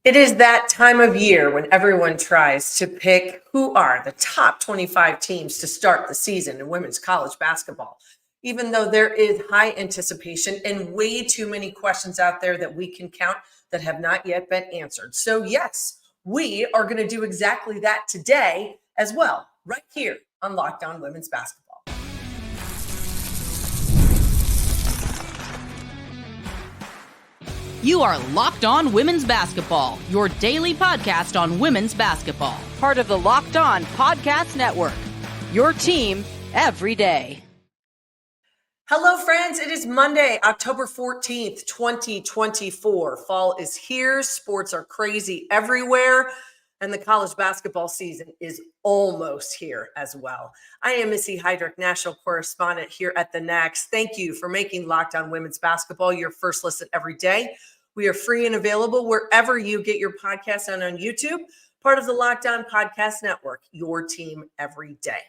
It is that time of year when everyone tries to pick who are the top 25 teams to start the season in women's college basketball. Even though there is high anticipation and way too many questions out there that we can count that have not yet been answered. So yes, we are going to do exactly that today as well, right here on Locked On Women's Basketball. You are Locked On Women's Basketball, your daily podcast on women's basketball. Part of the Locked On Podcast Network, your team every day. Hello, friends. It is Monday, October 14th, 2024. Fall is here. Sports are crazy everywhere. And the college basketball season is almost here as well. I am Missy Heidrick, national correspondent here at the Next. Thank you for making Locked On Women's Basketball your first listen every day. We are free and available wherever you get your podcasts and on YouTube, part of the Locked On Podcast Network, your team every day.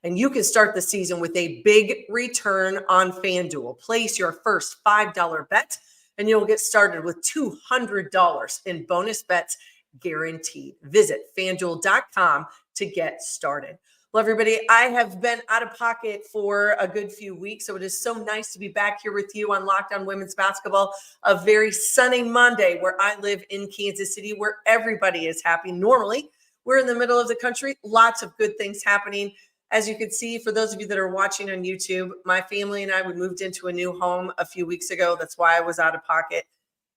And you can start the season with a big return on FanDuel. Place your first $5 bet, and you'll get started with $200 in bonus bets guaranteed. Visit FanDuel.com to get started. Well, everybody, I have been out of pocket for a good few weeks, so it is so nice to be back here with you on Locked On Women's Basketball, a very sunny Monday where I live in Kansas City, where everybody is happy. Normally, we're in the middle of the country, lots of good things happening. As you can see, for those of you that are watching on YouTube, my family and I, we moved into a new home a few weeks ago. That's why I was out of pocket.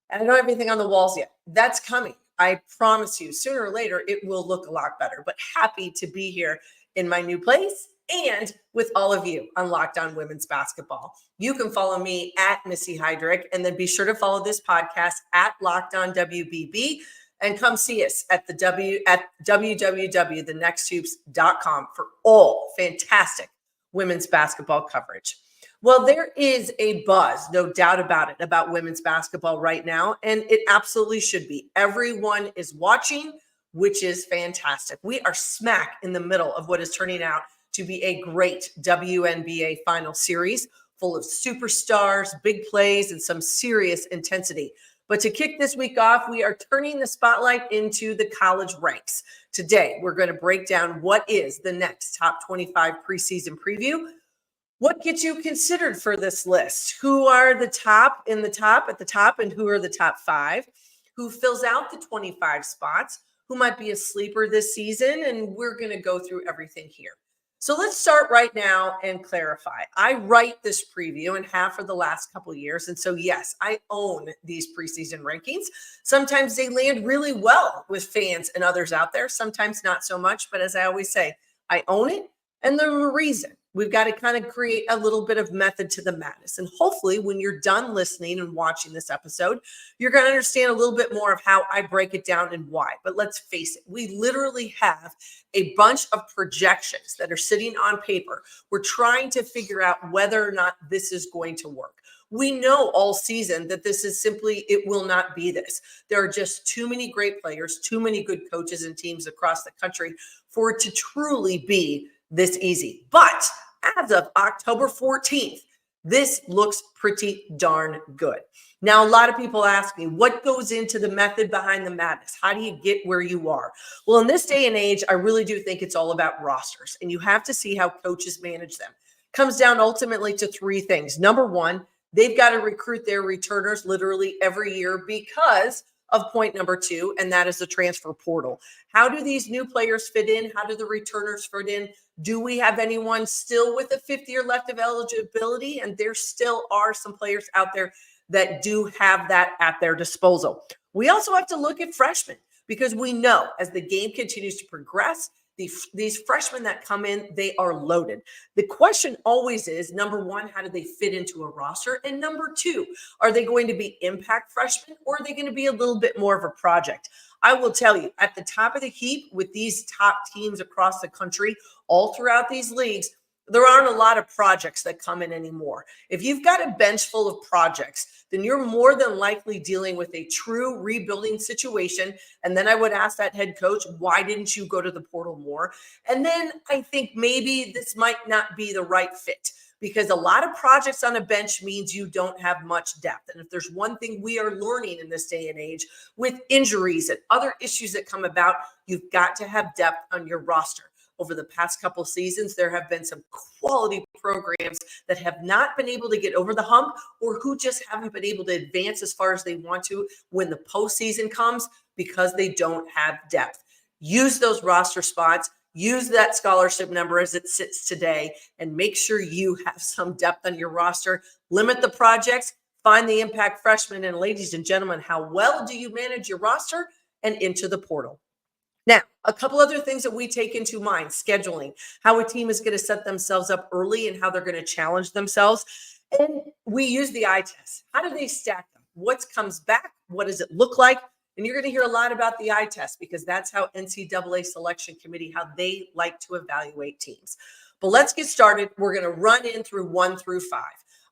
And I don't have anything on the walls yet. That's coming. I promise you, sooner or later, it will look a lot better. But happy to be here in my new place and with all of you on Locked On Women's Basketball. You can follow me at Missy Heidrick, and then be sure to follow this podcast at Locked On WBB, and come see us at www.thenexthoops.com for all fantastic women's basketball coverage. Well, there is a buzz, no doubt about it, about women's basketball right now, and it absolutely should be. Everyone is watching, which is fantastic. We are smack in the middle of what is turning out to be a great WNBA final series full of superstars, big plays, and some serious intensity. But to kick this week off, we are turning the spotlight into the college ranks. Today, we're going to break down what is the next top 25 preseason preview. What gets you considered for this list? Who are the top at the top, and who are the top 5? Who fills out the 25 spots? Who might be a sleeper this season? And we're going to go through everything here. So let's start right now and clarify. I write this preview and have for the last couple of years. And so, yes, I own these preseason rankings. Sometimes they land really well with fans and others out there. Sometimes not so much. But as I always say, I own it. And there's a reason. We've got to kind of create a little bit of method to the madness. And hopefully when you're done listening and watching this episode, you're going to understand a little bit more of how I break it down and why. But let's face it, we literally have a bunch of projections that are sitting on paper. We're trying to figure out whether or not this is going to work. We know all season that this is simply, it will not be this. There are just too many great players, too many good coaches and teams across the country for it to truly be this easy. But as of October 14th, this looks pretty darn good. Now, a lot of people ask me, what goes into the method behind the madness? How do you get where you are? Well, in this day and age, I really do think it's all about rosters, and you have to see how coaches manage them. It comes down ultimately to 3 things. Number 1, they've got to recruit their returners literally every year because of point number 2, and that is the transfer portal. How do these new players fit in? How do the returners fit in? Do we have anyone still with a 5th year left of eligibility? And there still are some players out there that do have that at their disposal. We also have to look at freshmen, because we know as the game continues to progress, these freshmen that come in, they are loaded. The question always is, number 1, how do they fit into a roster? And number 2, are they going to be impact freshmen, or are they going to be a little bit more of a project? I will tell you, at the top of the heap with these top teams across the country, all throughout these leagues, there aren't a lot of projects that come in anymore. If you've got a bench full of projects, then you're more than likely dealing with a true rebuilding situation. And then I would ask that head coach, why didn't you go to the portal more? And then I think maybe this might not be the right fit. because a lot of projects on a bench means you don't have much depth. And if there's one thing we are learning in this day and age with injuries and other issues that come about, you've got to have depth on your roster. Over the past couple seasons, there have been some quality programs that have not been able to get over the hump, or who just haven't been able to advance as far as they want to when the postseason comes, because they don't have depth. Use those roster spots, use that scholarship number as it sits today, and make sure you have some depth on your roster. Limit the projects, find the impact freshmen, and ladies and gentlemen, how well do you manage your roster and into the portal? Now, a couple other things that we take into mind: scheduling, how a team is going to set themselves up early and how they're going to challenge themselves. And we use the eye test. How do they stack them? What comes back? What does it look like? And you're going to hear a lot about the eye test, because that's how NCAA selection committee, how they like to evaluate teams. But let's get started. We're going to run in through 1 through 5.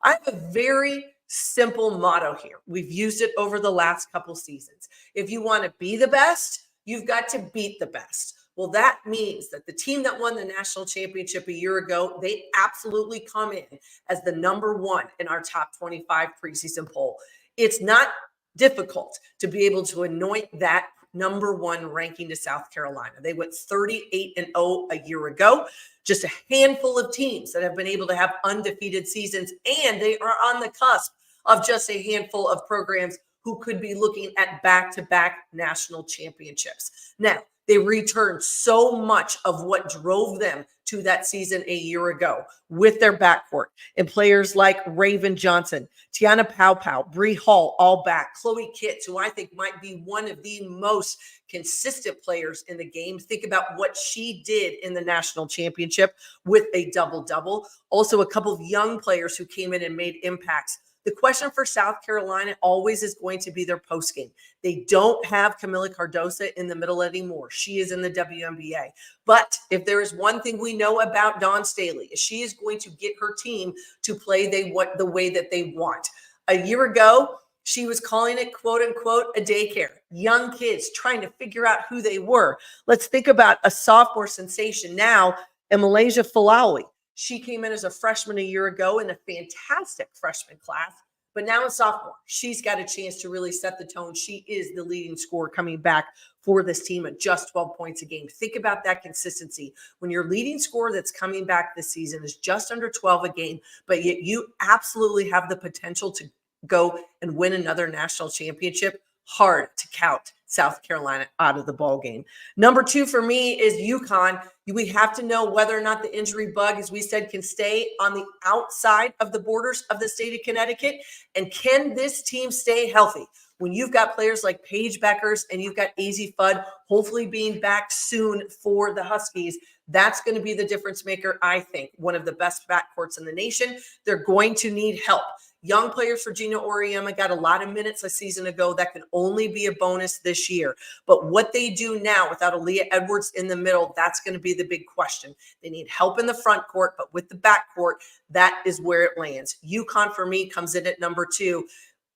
I have a very simple motto here. We've used it over the last couple seasons. If you want to be the best, you've got to beat the best. Well, that means that the team that won the national championship a year ago, they absolutely come in as the number 1 in our top 25 preseason poll. It's not difficult to be able to anoint that number 1 ranking to South Carolina. They went 38-0 a year ago. Just a handful of teams that have been able to have undefeated seasons, and they are on the cusp of just a handful of programs who could be looking at back-to-back national championships. Now, they returned so much of what drove them to that season a year ago with their backcourt, and players like Raven Johnson, Tiana Paopao, Bree Hall, all back. Chloe Kitts, who I think might be one of the most consistent players in the game. Think about what she did in the national championship with a double-double. Also, a couple of young players who came in and made impacts. The question for South Carolina always is going to be their postgame. They don't have Camila Cardoso in the middle anymore. She is in the WNBA. But if there is one thing we know about Dawn Staley, is she is going to get her team to play the way that they want. A year ago, she was calling it, quote unquote, a daycare. Young kids trying to figure out who they were. Let's think about a sophomore sensation now, Malaysia Falawi. She came in as a freshman a year ago in a fantastic freshman class, but now a sophomore. She's got a chance to really set the tone. She is the leading scorer coming back for this team at just 12 points a game. Think about that consistency. When your leading scorer that's coming back this season is just under 12 a game, but yet you absolutely have the potential to go and win another national championship, hard to count South Carolina out of the ball game. Number 2 for me is UConn. We have to know whether or not the injury bug, as we said, can stay on the outside of the borders of the state of Connecticut. And can this team stay healthy? When you've got players like Paige Beckers and you've got Azzi Fudd hopefully being back soon for the Huskies, that's going to be the difference maker, I think. One of the best backcourts in the nation. They're going to need help. Young players, Virginia Oriema got a lot of minutes a season ago. That can only be a bonus this year. But what they do now without Aaliyah Edwards in the middle, that's going to be the big question. They need help in the front court, but with the backcourt, that is where it lands. UConn, for me, comes in at number 2.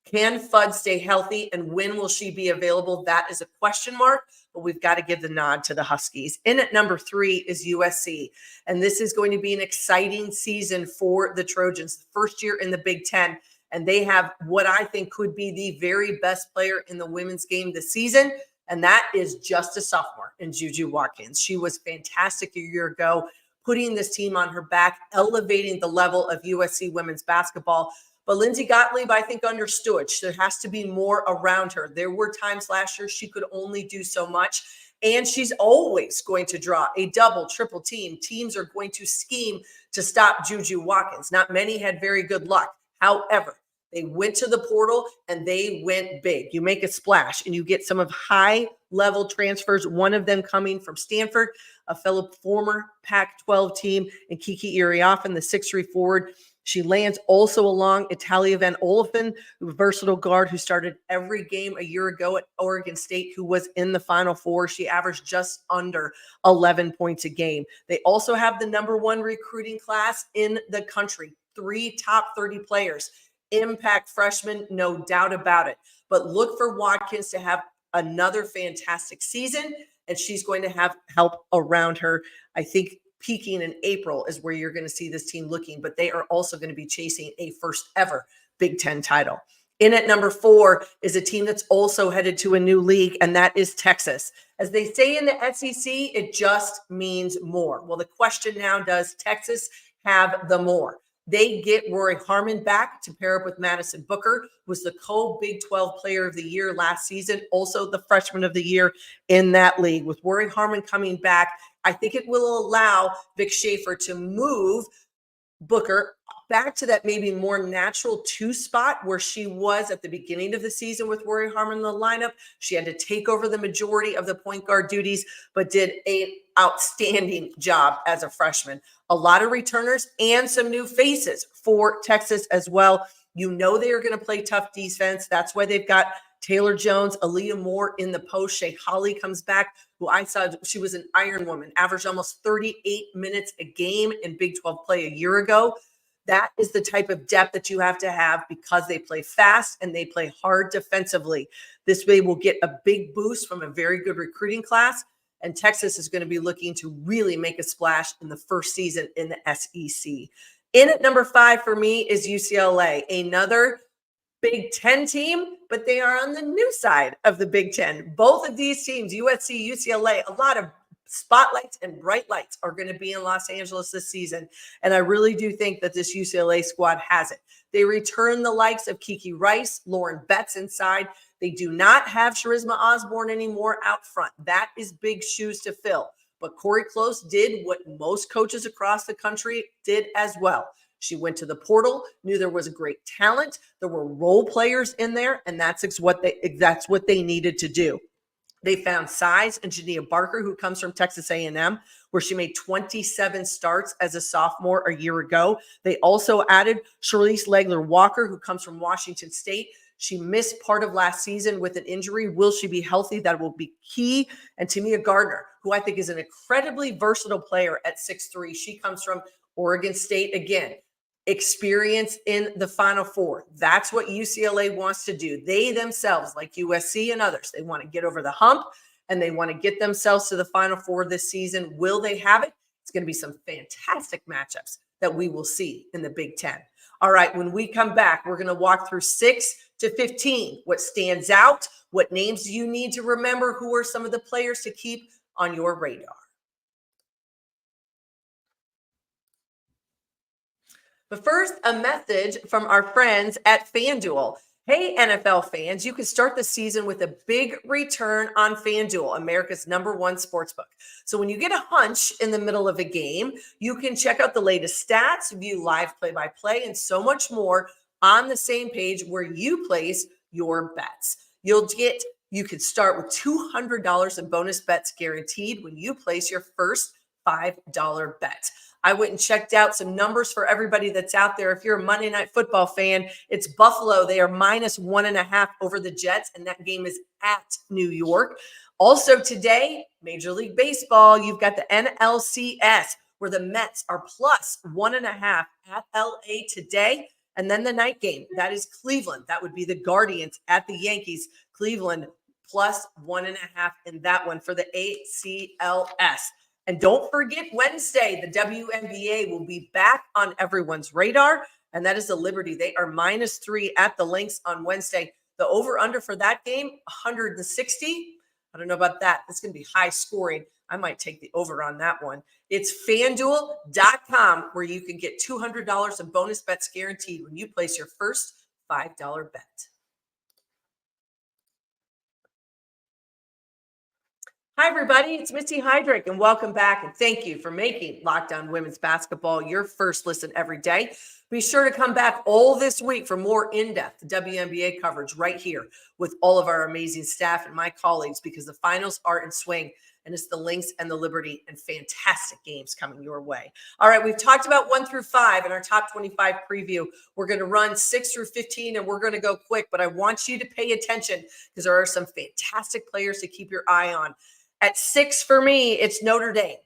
Can Fudd stay healthy, and when will she be available? That is a question mark, but we've got to give the nod to the Huskies. In at number 3 is USC, and this is going to be an exciting season for the Trojans. The first year in the Big Ten, and they have what I think could be the very best player in the women's game this season, and that is just a sophomore in Juju Watkins. She was fantastic a year ago, putting this team on her back, elevating the level of USC women's basketball. But Lindsay Gottlieb, I think, understood there has to be more around her. There were times last year she could only do so much, and she's always going to draw a double, triple team. Teams are going to scheme to stop Juju Watkins. Not many had very good luck. However, they went to the portal and they went big. You make a splash and you get some of high-level transfers, one of them coming from Stanford, a fellow former Pac-12 team, and Kiki Iriafen, the 6'3" forward. She lands also along Italia Van Olifen, a versatile guard who started every game a year ago at Oregon State, who was in the Final Four. She averaged just under 11 points a game. They also have the number 1 recruiting class in the country, 3 top 30 players. Impact freshmen, no doubt about it. But look for Watkins to have another fantastic season, and she's going to have help around her. I think peaking in April is where you're going to see this team looking, but they are also going to be chasing a first ever Big Ten title. In at number 4 is a team that's also headed to a new league, and that is Texas. As they say in the SEC, it just means more. Well, the question now, does Texas have the more? They get Rory Harmon back to pair up with Madison Booker, who was the co-Big 12 Player of the Year last season, also the Freshman of the Year in that league. With Rory Harmon coming back, I think it will allow Vic Schaefer to move Booker back to that maybe more natural 2 spot where she was at the beginning of the season with Rory Harmon in the lineup. She had to take over the majority of the point guard duties, but did an outstanding job as a freshman. A lot of returners and some new faces for Texas as well. You know they are going to play tough defense. That's why they've got Taylor Jones, Aaliyah Moore in the post. Shea Holly comes back, who I saw, she was an Iron Woman, averaged almost 38 minutes a game in Big 12 play a year ago. That is the type of depth that you have to have because they play fast and they play hard defensively. This way will get a big boost from a very good recruiting class. And Texas is going to be looking to really make a splash in the first season in the SEC. In at number 5 for me is UCLA, another Big Ten team, but they are on the new side of the Big Ten. Both of these teams, USC, UCLA, a lot of spotlights and bright lights are going to be in Los Angeles this season. And I really do think that this UCLA squad has it. They return the likes of Kiki Rice, Lauren Betts inside. They do not have Charisma Osborne anymore out front. That is big shoes to fill. But Corey Close did what most coaches across the country did as well. She went to the portal, knew there was a great talent. There were role players in there, and that's what they needed to do. They found size in Jania Barker, who comes from Texas A&M, where she made 27 starts as a sophomore a year ago. They also added Charlize Legler-Walker, who comes from Washington State. She missed part of last season with an injury. Will she be healthy? That will be key. And Tamia Gardner, who I think is an incredibly versatile player at 6'3". She comes from Oregon State again. Experience in the Final Four. That's what UCLA wants to do. They themselves, like USC and others, they want to get over the hump and they want to get themselves to the Final Four this season. Will they have it? It's going to be some fantastic matchups that we will see in the Big Ten. All right, when we come back, we're going to walk through 6 to 15. What stands out? What names do you need to remember? Who are some of the players to keep on your radar? But first, a message from our friends at FanDuel. Hey, NFL fans, you can start the season with a big return on FanDuel, America's #1 sportsbook. So when you get a hunch in the middle of a game, you can check out the latest stats, view live play-by-play, and so much more on the same page where you place your bets. You could start with $200 in bonus bets guaranteed when you place your first $5 bet. I went and checked out some numbers for everybody that's out there. If you're a Monday Night Football fan, it's Buffalo. They are -1.5 over the Jets, and that game is at New York. Also today, Major League Baseball, you've got the NLCS, where the Mets are +1.5 at LA today. And then the night game, that is Cleveland. That would be the Guardians at the Yankees. Cleveland +1.5 in that one for the ACLS. And don't forget Wednesday, the WNBA will be back on everyone's radar, and that is the Liberty. They are -3 at the Lynx on Wednesday. The over-under for that game, 160. I don't know about that. It's going to be high scoring. I might take the over on that one. It's FanDuel.com where you can get $200 in bonus bets guaranteed when you place your first $5 bet. Hi, everybody. It's Missy Heidrick, and welcome back. And thank you for making Locked On Women's Basketball your first listen every day. Be sure to come back all this week for more in-depth WNBA coverage right here with all of our amazing staff and my colleagues, because the finals are in swing, and it's the Lynx and the Liberty, and fantastic games coming your way. All right, we've talked about 1 through 5 in our top 25 preview. We're going to run 6 through 15, and we're going to go quick, but I want you to pay attention because there are some fantastic players to keep your eye on. At 6 for me, it's Notre Dame.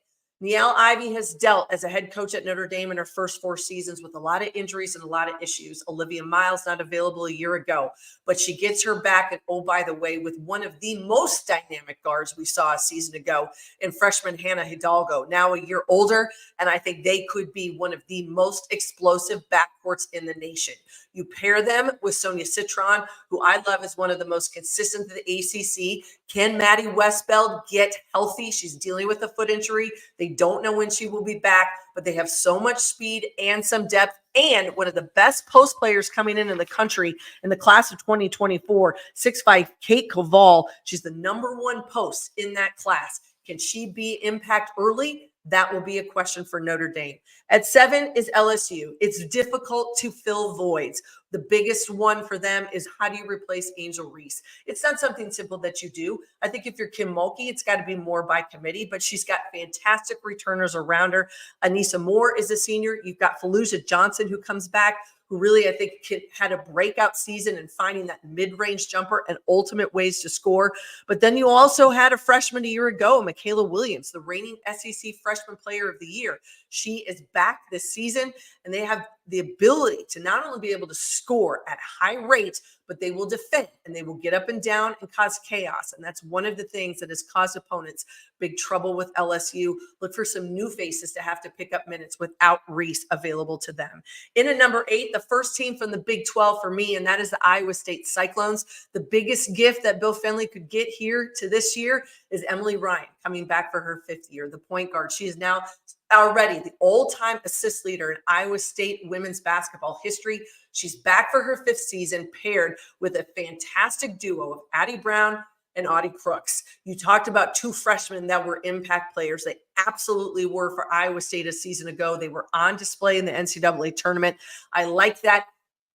Niele Ivey has dealt as a head coach at Notre Dame in her first 4 seasons with a lot of injuries and a lot of issues. Olivia Miles not available a year ago, but she gets her back. And oh, by the way, with one of the most dynamic guards we saw a season ago in freshman Hannah Hidalgo, now a year older. And I think they could be one of the most explosive backcourts in the nation. You pair them with Sonia Citron, who I love as one of the most consistent in the ACC. Can Maddie Westbeld get healthy? She's dealing with a foot injury. They don't know when she will be back, but they have so much speed and some depth. And one of the best post players coming in the country in the class of 2024, 6'5" Kate Koval. She's the #1 post in that class. Can she be impact early? That will be a question for Notre Dame. At 7 is LSU. It's difficult to fill voids. The biggest one for them is how do you replace Angel Reese? It's not something simple that you do. I think if you're Kim Mulkey, it's got to be more by committee, but she's got fantastic returners around her. Anissa Moore is a senior. You've got Fallujah Johnson who comes back, who really, I think, had a breakout season in finding that mid-range jumper and ultimate ways to score. But then you also had a freshman a year ago, Michaela Williams, the reigning SEC Freshman Player of the Year. She is back this season, and they have the ability to not only be able to score at high rates, but they will defend and they will get up and down and cause chaos. And that's one of the things that has caused opponents big trouble with LSU. Look for some new faces to have to pick up minutes without Reese available to them. In at number 8, the first team from the Big 12 for me, and that is the Iowa State Cyclones. The biggest gift that Bill Finley could get here to this year is Emily Ryan coming back for her 5th year, the point guard. She is now already the all-time assist leader in Iowa State women's basketball history. She's back for her 5th season, paired with a fantastic duo of Addie Brown and Audie Crooks. You talked about 2 freshmen that were impact players. They absolutely were for Iowa State a season ago. They were on display in the NCAA tournament. I like that.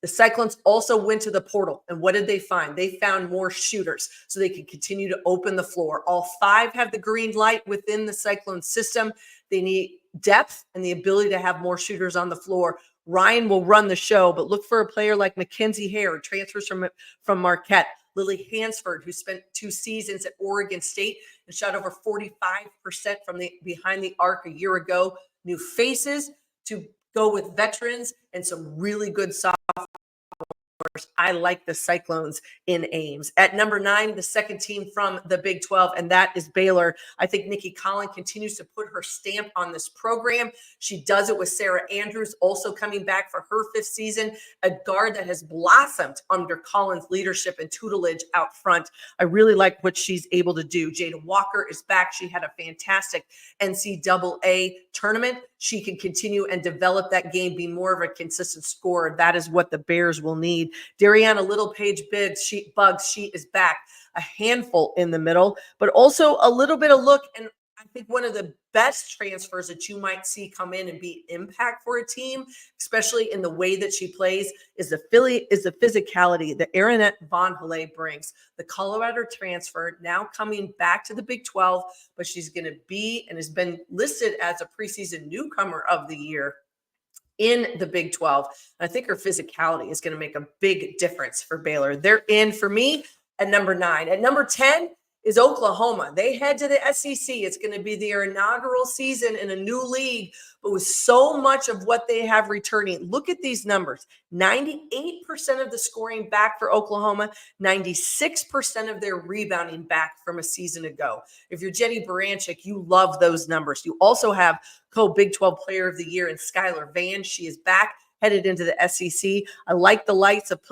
The Cyclones also went to the portal. And what did they find? They found more shooters so they could continue to open the floor. All 5 have the green light within the Cyclone system. They need depth and the ability to have more shooters on the floor. Ryan will run the show, but look for a player like Mackenzie Hare, transfers from Marquette. Lily Hansford, who spent 2 seasons at Oregon State and shot over 45% from the behind the arc a year ago. New faces to go with veterans and some really good sophomores. I like the Cyclones in Ames. At number 9, the second team from the Big 12, and that is Baylor. I think Nikki Collin continues to put her stamp on this program. She does it with Sarah Andrews, also coming back for her 5th season, a guard that has blossomed under Collin's leadership and tutelage out front. I really like what she's able to do. Jada Walker is back. She had a fantastic NCAA tournament. She can continue and develop that game, be more of a consistent scorer. That is what the Bears will need. Dariana Littlepage Bugs, she is back. A handful in the middle, but also a little bit of look. And I think one of the best transfers that you might see come in and be impact for a team, especially in the way that she plays, is the physicality that Aaronette Von Hille brings. The Colorado transfer now coming back to the Big 12, but she's going to be and has been listed as a preseason newcomer of the year in the Big 12. And I think her physicality is going to make a big difference for Baylor. They're in for me at number 9. At number 10 is Oklahoma. They head to the SEC. It's going to be their inaugural season in a new league, but with so much of what they have returning. Look at these numbers. 98% of the scoring back for Oklahoma, 96% of their rebounding back from a season ago. If you're Jenny Baranczyk, you love those numbers. You also have co-Big 12 Player of the Year in Skylar Vann. She is back, headed into the SEC. I like the lights of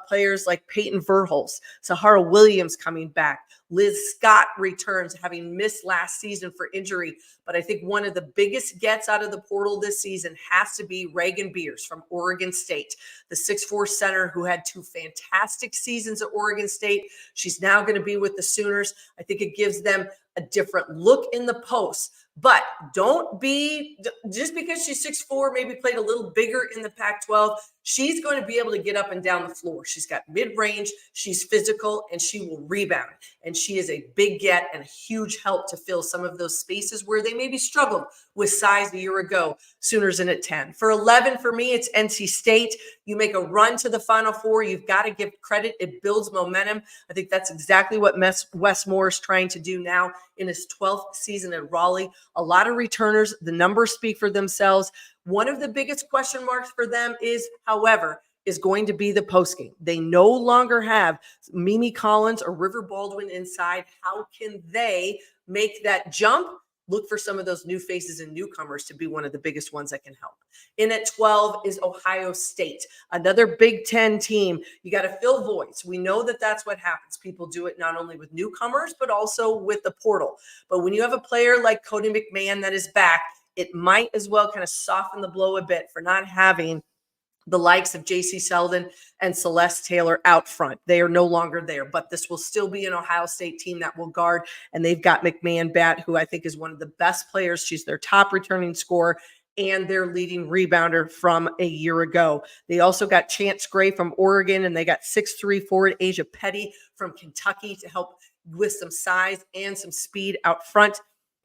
players like Peyton Verhulst, Sahara Williams coming back. Liz Scott returns, having missed last season for injury. But I think one of the biggest gets out of the portal this season has to be Reagan Beers from Oregon State, the 6'4" center who had 2 fantastic seasons at Oregon State. She's now going to be with the Sooners. I think it gives them a different look in the post. But don't be, just because she's 6'4", maybe played a little bigger in the Pac-12, She's going to be able to get up and down the floor. She's got mid-range, she's physical, and she will rebound. And she is a big get and a huge help to fill some of those spaces where they maybe struggled with size a year ago. Sooners in at 10. For 11, for me, it's NC State. You make a run to the Final Four, you've got to give credit. It builds momentum. I think that's exactly what Wes Moore is trying to do now in his 12th season at Raleigh. A lot of returners. The numbers speak for themselves. One of the biggest question marks for them is, however, is going to be the postgame. They no longer have Mimi Collins or River Baldwin inside. How can they make that jump? Look for some of those new faces and newcomers to be one of the biggest ones that can help. In at 12 is Ohio State, another Big Ten team. You got to fill voids. We know that that's what happens. People do it not only with newcomers, but also with the portal. But when you have a player like Cody McMahon that is back, it might as well kind of soften the blow a bit for not having the likes of J.C. Selden and Celeste Taylor out front. They are no longer there, but this will still be an Ohio State team that will guard, and they've got McMahon Bat, who I think is one of the best players. She's their top returning scorer and their leading rebounder from a year ago. They also got Chance Gray from Oregon, and they got 6'3" forward Asia Petty from Kentucky to help with some size and some speed out front.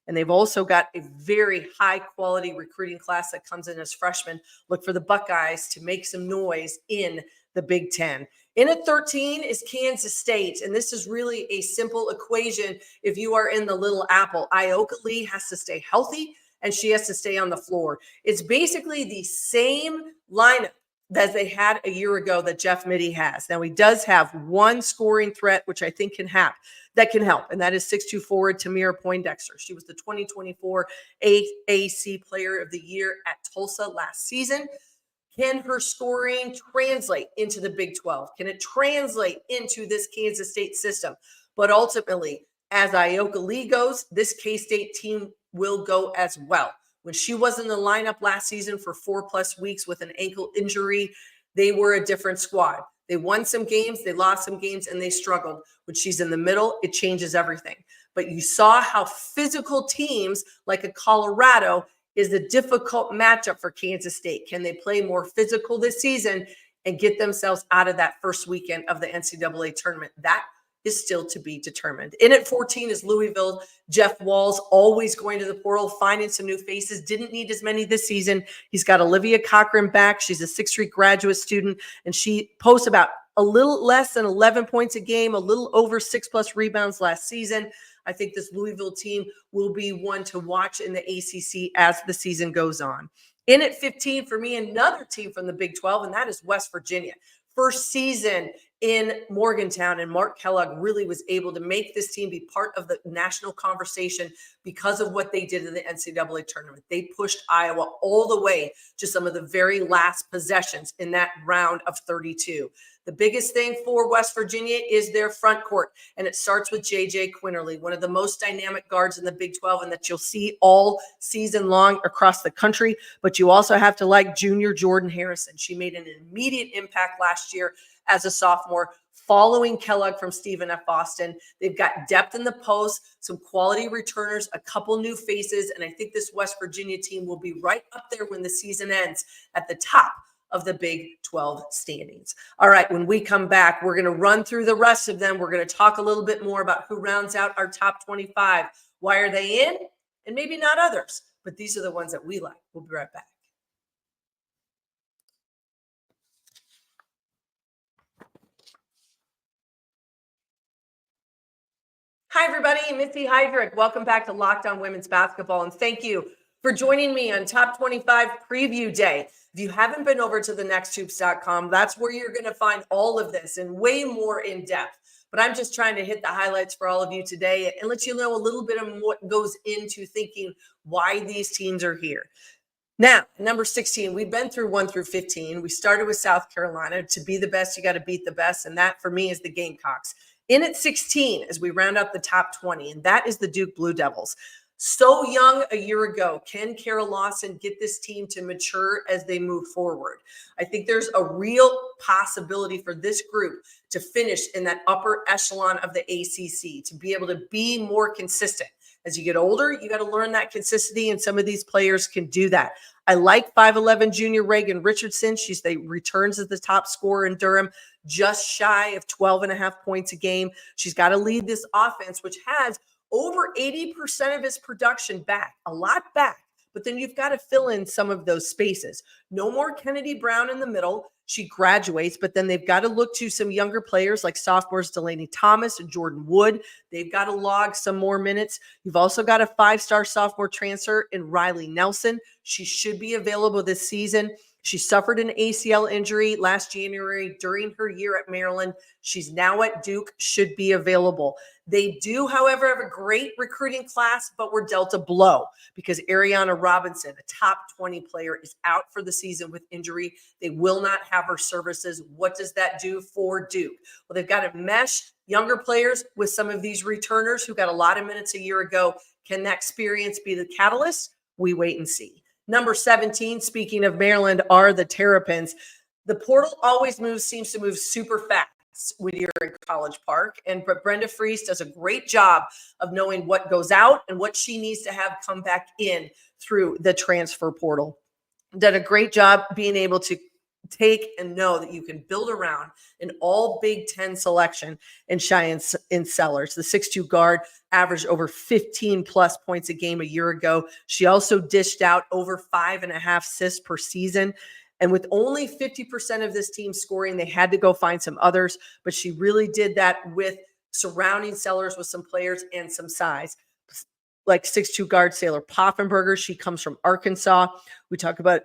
And they've also got a very high-quality recruiting class that comes in as freshmen. Look for the Buckeyes to make some noise in the Big Ten. In at 13 is Kansas State, and this is really a simple equation if you are in the Little Apple. Ioka Lee has to stay healthy, and she has to stay on the floor. It's basically the same lineup that they had a year ago that Jeff Mittie has. Now, he does have one scoring threat, which I think can help, and that is 6'2" forward Tamira Poindexter. She was the 2024 AAC Player of the Year at Tulsa last season. Can her scoring translate into the Big 12? Can it translate into this Kansas State system? But ultimately, as Ioka Lee goes, this K-State team will go as well. When she was in the lineup last season for 4+ weeks with an ankle injury, they were a different squad. They won some games, they lost some games, and they struggled. When she's in the middle, it changes everything. But you saw how physical teams like a Colorado is a difficult matchup for Kansas State. Can they play more physical this season and get themselves out of that first weekend of the NCAA tournament? That is still to be determined. In at 14 is Louisville. Jeff Walls, always going to the portal, finding some new faces. Didn't need as many this season. He's got Olivia Cochran back. She's a 6th Street graduate student, and she posts about a little less than 11 points a game, a little over 6+ rebounds last season. I think this Louisville team will be one to watch in the ACC as the season goes on. In at 15, for me, another team from the Big 12, and that is West Virginia. First season in Morgantown, and Mark Kellogg really was able to make this team be part of the national conversation because of what they did in the NCAA tournament. They pushed Iowa all the way to some of the very last possessions in that round of 32. The biggest thing for West Virginia is their front court, and it starts with J.J. Quinterly, one of the most dynamic guards in the Big 12 and that you'll see all season long across the country. But you also have to like junior Jordan Harrison. She made an immediate impact last year as a sophomore, following Kellogg from Stephen F. Austin. They've got depth in the post, some quality returners, a couple new faces, and I think this West Virginia team will be right up there when the season ends at the top of the Big 12 standings. All right, when we come back, we're going to run through the rest of them. We're going to talk a little bit more about who rounds out our top 25. Why are they in? And maybe not others, but these are the ones that we like. We'll be right back. Hi, everybody. Missy Heidrick. Welcome back to Locked On Women's Basketball, and thank you for joining me on Top 25 Preview Day. If you haven't been over to thenexthoops.com, that's where you're going to find all of this and way more in depth. But I'm just trying to hit the highlights for all of you today and let you know a little bit of what goes into thinking why these teams are here. Now, number 16, we've been through 1 through 15. We started with South Carolina. To be the best, you got to beat the best. And that, for me, is the Gamecocks. In at 16, as we round out the top 20, and that is the Duke Blue Devils. So young a year ago. Can Kara Lawson get this team to mature as they move forward? I think there's a real possibility for this group to finish in that upper echelon of the ACC, to be able to be more consistent. As you get older, you got to learn that consistency, and some of these players can do that. I like 5'11" junior Reagan Richardson. They returns as the top scorer in Durham, just shy of 12.5 points a game. She's got to lead this offense, which has over 80% of its production back, a lot back. But then you've got to fill in some of those spaces. No more Kennedy Brown in the middle. She graduates, but then they've got to look to some younger players like sophomores Delaney Thomas and Jordan Wood. They've got to log some more minutes. You've also got a 5-star sophomore transfer in Riley Nelson. She should be available this season. She suffered an ACL injury last January during her year at Maryland. She's now at Duke, should be available. They do, however, have a great recruiting class, but were dealt a blow because Ariana Robinson, a top 20 player, is out for the season with injury. They will not have her services. What does that do for Duke? Well, they've got to mesh younger players with some of these returners who got a lot of minutes a year ago. Can that experience be the catalyst? We wait and see. Number 17, speaking of Maryland, are the Terrapins. The portal seems to move super fast when you're in College Park. And Brenda Fries does a great job of knowing what goes out and what she needs to have come back in through the transfer portal. Done a great job being able to take and know that you can build around an all Big Ten selection in Cheyenne Sellers. The 6'2" guard averaged over 15 plus points a game a year ago. She also dished out over 5.5 assists per season. And with only 50% of this team scoring, they had to go find some others, but she really did that with surrounding Sellers with some players and some size. Like 6'2" guard Sailor Poffenberger. She comes from Arkansas. We talk about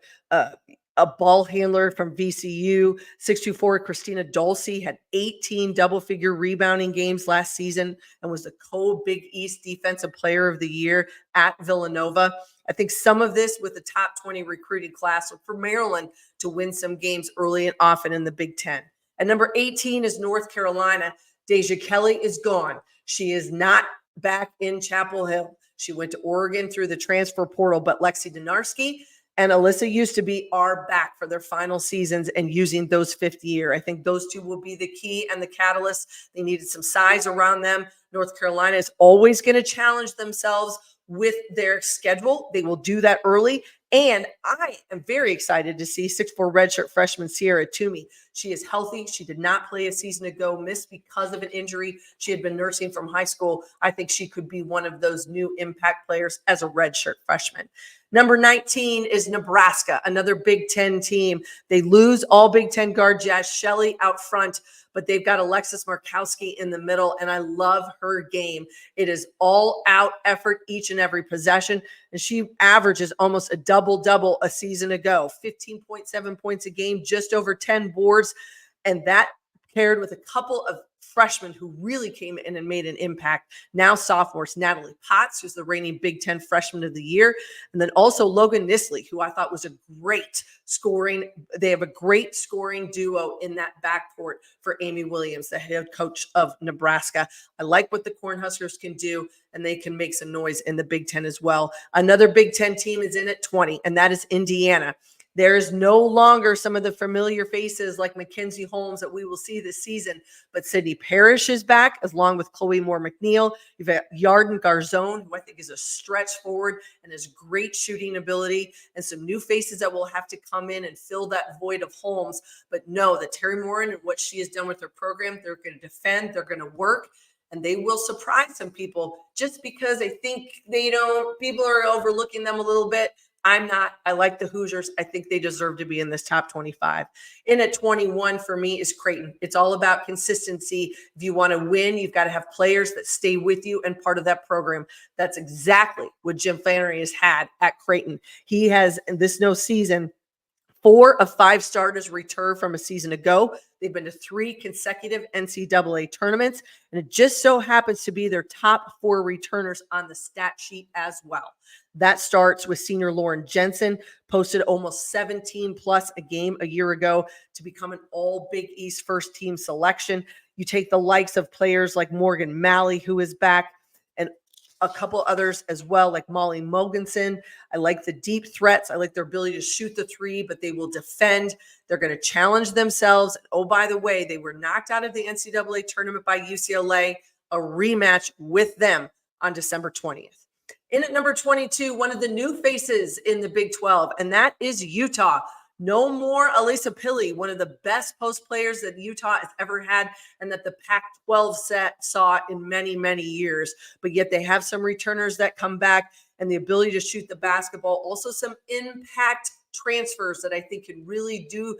a ball handler from VCU. 6'2" forward Christina Dulce had 18 double-figure rebounding games last season and was the co-Big East Defensive Player of the Year at Villanova. I think some of this with the top 20 recruiting class for Maryland to win some games early and often in the Big Ten. At number 18 is North Carolina. Deja Kelly is gone. She is not back in Chapel Hill. She went to Oregon through the transfer portal, but Lexi Donarski and Alyssa used to be are back for their final seasons and using those fifth year. I think those two will be the key and the catalyst. They needed some size around them. North Carolina is always going to challenge themselves with their schedule. They will do that early. And I am very excited to see 6'4" redshirt freshman Sierra Toomey. She is healthy. She did not play a season ago, missed because of an injury she had been nursing from high school. I think she could be one of those new impact players as a redshirt freshman. Number 19 is Nebraska, another Big Ten team. They lose all Big Ten guard Jazz Shelley out front, but they've got Alexis Markowski in the middle, and I love her game. It is all-out effort each and every possession, and she averages almost a double-double a season ago, 15.7 points a game, just over 10 boards, and that paired with a couple of freshmen who really came in and made an impact. Now sophomores, Natalie Potts, who's the reigning Big Ten Freshman of the Year, and then also Logan Nisley, who I thought was a great scoring. They have a great scoring duo in that backcourt for Amy Williams, the head coach of Nebraska. I like what the Cornhuskers can do, and they can make some noise in the Big Ten as well. Another Big Ten team is in at 20, and that is Indiana. There's no longer some of the familiar faces like Mackenzie Holmes that we will see this season, but Sydney Parrish is back along with Chloe Moore McNeil. You've got Yarden Garzone, who I think is a stretch forward and has great shooting ability, and some new faces that will have to come in and fill that void of Holmes. But know that Terry Morin and what she has done with her program, they're going to defend, they're going to work, and they will surprise some people just because I think people are overlooking them a little bit. I'm not. I like the Hoosiers. I think they deserve to be in this top 25. In at 21 for me is Creighton. It's all about consistency. If you want to win, you've got to have players that stay with you and part of that program. That's exactly what Jim Flannery has had at Creighton. He has, in this season, 4 of 5 starters return from a season ago. They've been to 3 consecutive NCAA tournaments, and it just so happens to be their top 4 returners on the stat sheet as well. That starts with senior Lauren Jensen, posted almost 17 plus a game a year ago to become an all Big East first team selection. You take the likes of players like Morgan Malley, who is back, and a couple others as well, like Molly Mogensen. I like the deep threats. I like their ability to shoot the 3, but they will defend. They're going to challenge themselves. Oh, by the way, they were knocked out of the NCAA tournament by UCLA, a rematch with them on December 20th. In at number 22, one of the new faces in the Big 12, and that is Utah. No more Elisa Pili, one of the best post players that Utah has ever had and that the Pac-12 saw in many, many years. But yet they have some returners that come back and the ability to shoot the basketball. Also some impact transfers that I think can really do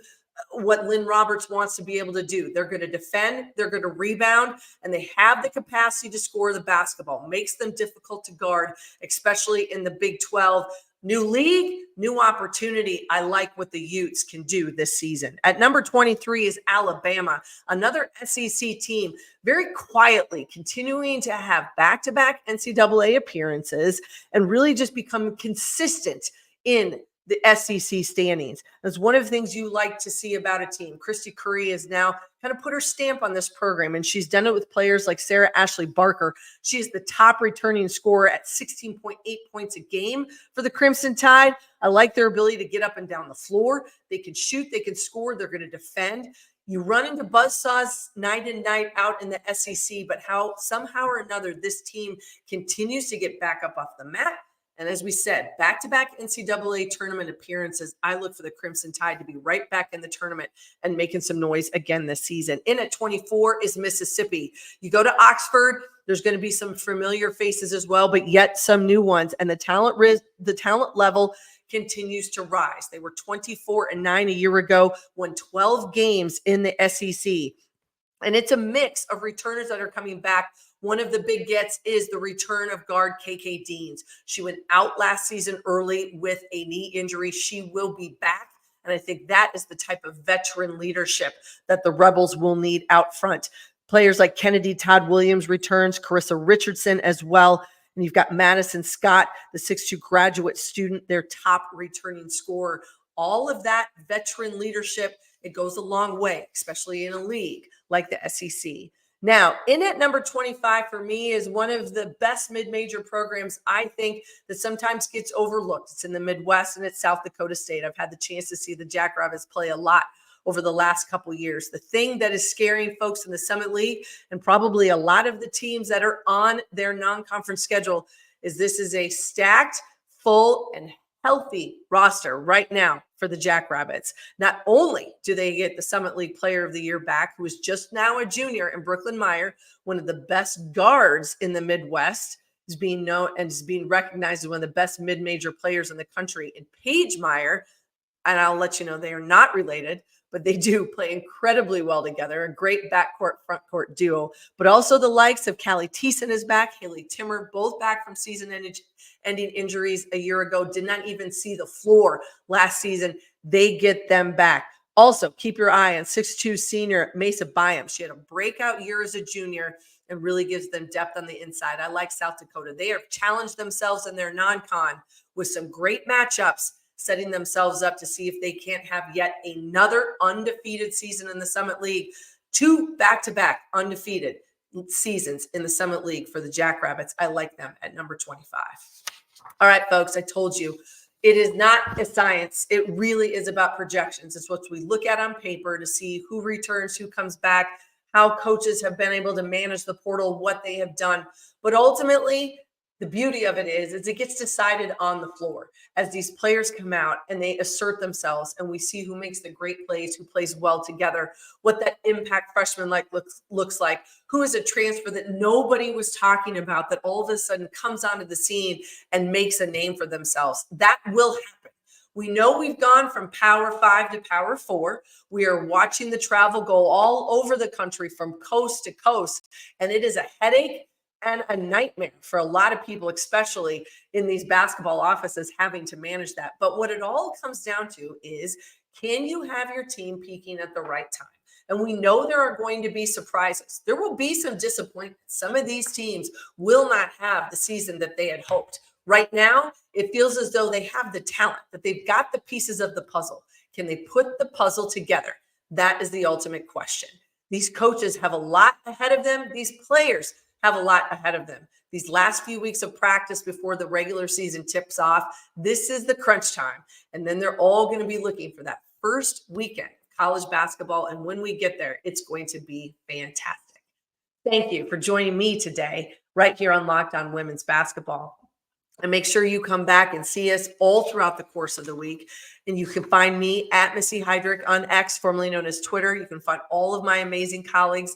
what Lynn Roberts wants to be able to do. They're going to defend, they're going to rebound, and they have the capacity to score the basketball. Makes them difficult to guard, especially in the Big 12. New league, new opportunity. I like what the Utes can do this season. At number 23 is Alabama, another SEC team, very quietly continuing to have back-to-back NCAA appearances and really just become consistent in the SEC standings. That's one of the things you like to see about a team. Christy Curry has now kind of put her stamp on this program, and she's done it with players like Sarah Ashley Barker. She is the top returning scorer at 16.8 points a game for the Crimson Tide. I like their ability to get up and down the floor. They can shoot, they can score, they're going to defend. You run into buzzsaws night in, night out in the SEC, but somehow or another, this team continues to get back up off the mat. And as we said, back-to-back NCAA tournament appearances, I look for the Crimson Tide to be right back in the tournament and making some noise again this season. In at 24 is Mississippi. You go to Oxford, there's going to be some familiar faces as well, but yet some new ones. And the talent level continues to rise. They were 24-9 a year ago, won 12 games in the SEC. And it's a mix of returners that are coming back. One of the big gets is the return of guard KK Deans. She went out last season early with a knee injury. She will be back. And I think that is the type of veteran leadership that the Rebels will need out front. Players like Kennedy Todd Williams returns, Carissa Richardson as well. And you've got Madison Scott, the 6'2" graduate student, their top returning scorer. All of that veteran leadership, it goes a long way, especially in a league like the SEC. Now, in at number 25 for me is one of the best mid-major programs I think that sometimes gets overlooked. It's in the Midwest and it's South Dakota State. I've had the chance to see the Jackrabbits play a lot over the last couple years. The thing that is scaring folks in the Summit League and probably a lot of the teams that are on their non-conference schedule is this is a stacked, full, and healthy roster right now for the Jackrabbits. Not only do they get the Summit League Player of the Year back, who is just now a junior, in Brooklyn Meyer, one of the best guards in the Midwest, is being known and is being recognized as one of the best mid-major players in the country. And Paige Meyer, and I'll let you know they are not related, but they do play incredibly well together. A great backcourt, frontcourt duo. But also the likes of Callie Thiessen is back, Haley Timmer, both back from season-ending injuries a year ago, did not even see the floor last season. They get them back. Also, keep your eye on 6'2" senior Mesa Byam. She had a breakout year as a junior and really gives them depth on the inside. I like South Dakota. They have challenged themselves in their non-con with some great matchups, setting themselves up to see if they can't have yet another undefeated season in the Summit League. 2 back-to-back undefeated seasons in the Summit League for the Jackrabbits. I like them at number 25. All right, folks, I told you, it is not a science. It really is about projections. It's what we look at on paper to see who returns, who comes back, how coaches have been able to manage the portal, what they have done. But ultimately, the beauty of it is it gets decided on the floor as these players come out and they assert themselves and we see who makes the great plays, who plays well together, what that impact freshman looks like, who is a transfer that nobody was talking about that all of a sudden comes onto the scene and makes a name for themselves. That will happen. We know we've gone from Power 5 to Power 4. We are watching the travel go all over the country from coast to coast, and it is a headache and a nightmare for a lot of people, especially in these basketball offices, having to manage that. But what it all comes down to is, can you have your team peaking at the right time? And we know there are going to be surprises. There will be some disappointment. Some of these teams will not have the season that they had hoped. Right now, it feels as though they have the talent, that they've got the pieces of the puzzle. Can they put the puzzle together? That is the ultimate question. These coaches have a lot ahead of them. These players have a lot ahead of them. These last few weeks of practice before the regular season tips off, this is the crunch time. And then they're all going to be looking for that first weekend of college basketball. And when we get there, it's going to be fantastic. Thank you for joining me today right here on Locked On Women's Basketball. And make sure you come back and see us all throughout the course of the week. And you can find me at Missy Heidrick on X, formerly known as Twitter. You can find all of my amazing colleagues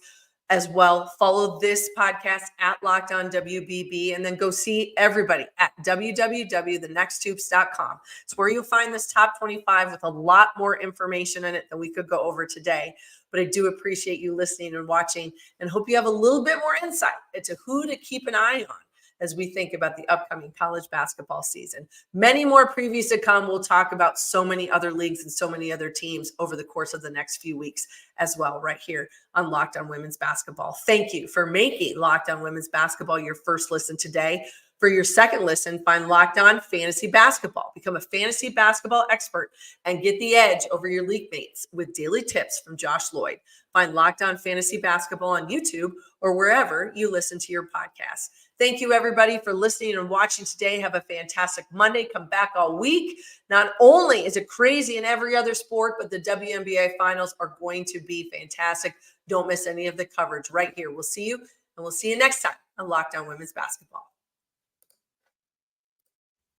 as well. Follow this podcast at Locked On WBB, and then go see everybody at www.thenexthoops.com. It's where you'll find this top 25 with a lot more information in it than we could go over today. But I do appreciate you listening and watching, and hope you have a little bit more insight into who to keep an eye on as we think about the upcoming college basketball season. Many more previews to come. We'll talk about so many other leagues and so many other teams over the course of the next few weeks as well, right here on Locked On Women's Basketball. Thank you for making Locked On Women's Basketball your first listen today. For your second listen, find Locked On Fantasy Basketball. Become a fantasy basketball expert and get the edge over your league mates with daily tips from Josh Lloyd. Find Locked On Fantasy Basketball on YouTube or wherever you listen to your podcasts. Thank you, everybody, for listening and watching today. Have a fantastic Monday. Come back all week. Not only is it crazy in every other sport, but the WNBA finals are going to be fantastic. Don't miss any of the coverage right here. We'll see you, and we'll see you next time on Locked On Women's Basketball.